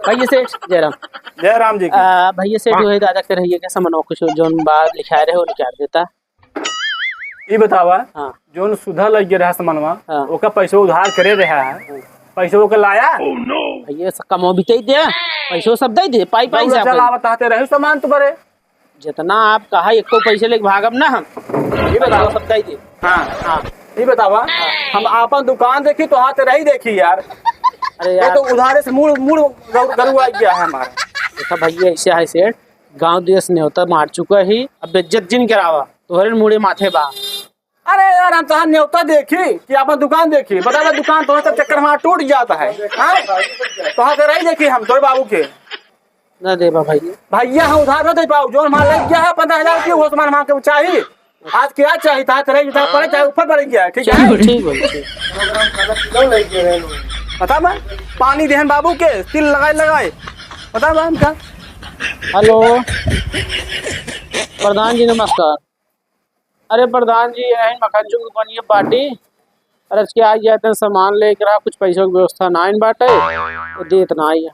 भैया सेठ जयराम। जयराम जी की। भैया सेठ जो है दादा के रहिए के समन कुछ जोन बात लिखाए रहे हो निकाल देता। ये बतावा हाँ जोन सुधा लग गया रहा समनवा हाँ। ओका पैसा उधार करे रहा है, पैसा ओके लाया भैया कमो भी दे पैसो सब दे पाई पाई से चला बताते रहे सामान तो बड़े जितना आप कहा एको पैसे लेके भागब ना हम ये बताओ सब दे। हाँ हाँ ये बतावा हम आपन दुकान देखी तो हाथ रही देखी यार। अरे ये यार तो उधारे से मूड मूड गरुआ गया है हमारा। देखा भैया ऐसे है सेठ गांव देश ने होता मार चुका ही अब बेइज्जत जिन करावा तोहरे मुड़े माथे बा। अरे यार हम तो न्योता देखी कि आपन दुकान देखी बता दुकान तो चक्कर हमारा टूट जाता है। हाँ? तो हाथ रही देखी हम तोरे बाबू के न दे भैया भैया हम उधार न दे पाओ जो हमारा लग गया है 15,000 की वो सामान हमारे चाहिए आज क्या चाहिए था तरह पड़े चाहे ऊपर पड़ गया ठीक है ठीक बता मैं पानी देहन बाबू के तिल लगाए बता मैं इनका। हेलो प्रधान जी नमस्कार। अरे प्रधान जी यही मकान चौक बनिए पार्टी अरे क्या आ जाते हैं सामान लेकर आ कुछ पैसों की व्यवस्था ना इन बाटे तो दे इतना आई है।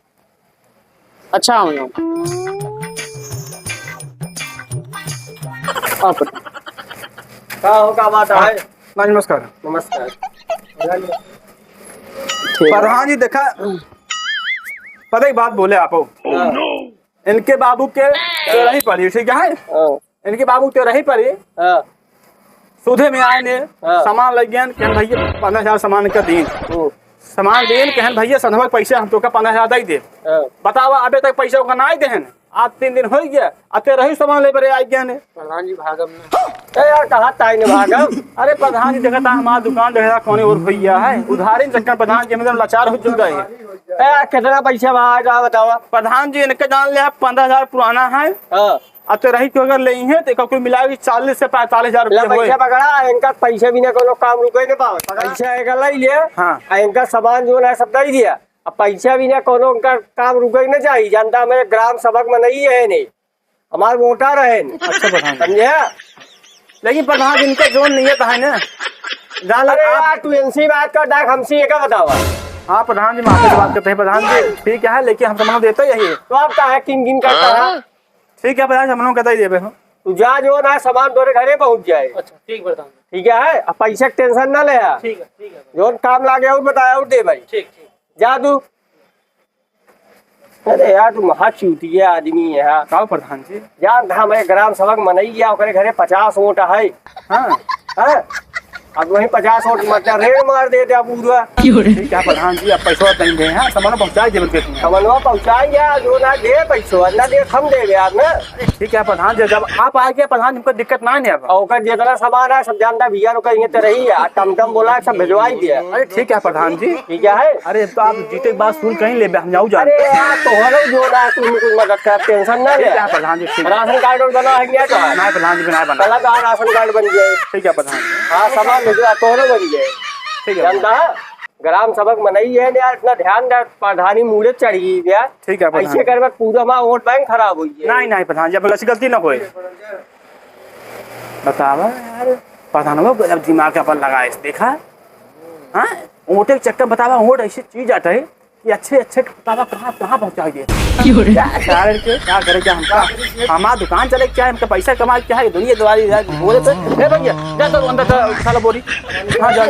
अच्छा हूँ का बात है। नमस्कार नमस्कार। प्रधान जी देखा पता ही बात बोले आप इनके बाबू के तेरह ही पड़ी ठीक है इनके बाबू तेरह ही पड़ी सूधे में आए ने सामान लग गया कहन भैया 15,000 सामान का दिन सामान देन कहन भैया संधवा पैसे हम तो का 15,000 दे दे बतावा अबे तक पैसा का ना देहन आज 3 दिन हो गया अते रही सामान ले बरे आ गया ने। प्रधान जी भागम ए यार कहा ताई ने भागम अरे प्रधान जी देखा हमारा दुकान देखा कोने और भैया है उधारी चक्कर प्रधान जी मतलब लाचार हो चुका है। ए कितना पैसा भागा बतावा प्रधान जी इनके जान ले 15,000 पुराना है अते रही तो अगर ले हैं तो कोई मिला 40 से 45,000 रुपया पैसा पकड़ा इनका पैसा भी ना कोनो काम रुके न पाओ पैसा एक ले लिए हाँ इनका सामान जो है सब दे दिया अब पैसा भी ना कोनो उनका काम रुके न चाहिए जनता में ग्राम सभा में नहीं है नहीं हमारे वोटर है। अच्छा प्रधान समझे लेकिन प्रधान जी इनका जोन नियत है ना जान अरे यार तू इनसी बात कर डाक हमसे एक बतावा। हाँ प्रधान जी माफी से बात करते हैं प्रधान जी ठीक है लेकिन हम सामान देते यही तो आप कहा किन किन करता है ठीक है प्रधान जी हम लोग कहते ही देवे हो तू जा जो ना सामान तोरे घरे पहुंच जाए। अच्छा ठीक प्रधान ठीक है अब पैसा टेंशन ना ले ठीक है जो काम लागे और बताया और दे भाई ठीक जा तू। अरे यार तू महा चूतिया आदमी है हाँ। कहो प्रधान जी जान हमारे ग्राम सभा मनई गया घरे 50 वोट है हाँ अब वही 50 वोट मतलब रेड मार दे दिया पूरा। ठीक है प्रधान जी अब पैसा नहीं दे हैं सामान पहुँचाए देवे के समनवा पहुँचाई या जो ना दे पैसो ना दे हम दे यार ना। ठीक है प्रधान जी जब आप आ गए प्रधान जी को दिक्कत ना है अब और जितना सामान है सब जानता भैया लोग कहीं तो रही है टमटम बोला सब भिजवाई दिया। अरे ठीक है प्रधान जी ठीक है अरे तो आप जीते के बाद सुन कहीं ले हम जाऊ जा अरे यार तो जो ना तुम कुछ मदद कर टेंशन ना ले प्रधान जी ठीक है राशन कार्ड बना है क्या तो नहीं प्रधान जी बिना बना कल का राशन कार्ड बन जाए। ठीक है प्रधान जी हाँ सामान भिजवा तोहरे बन जाए। ठीक है जानता ग्राम सभा मनई है यार इतना ध्यान दे प्रधानी मुड़े चढ़ गई यार। ठीक है प्रधान ऐसे कर पूरा हमारा वोट बैंक खराब हुई है। नहीं प्रधान जी अब ऐसी गलती ना होए बतावा यार प्रधान अब दिमाग अपन लगा इस देखा हाँ वोटे के चक्कर बतावा वोट ऐसी चीज आता है कि अच्छे बतावा कहाँ पहुँचाएंगे क्या करे क्या हमका हमारा दुकान चले क्या हमका पैसा कमा क्या है दुनिया द्वारी बोले तो भैया जा तो अंदर साला बोरी हाँ जा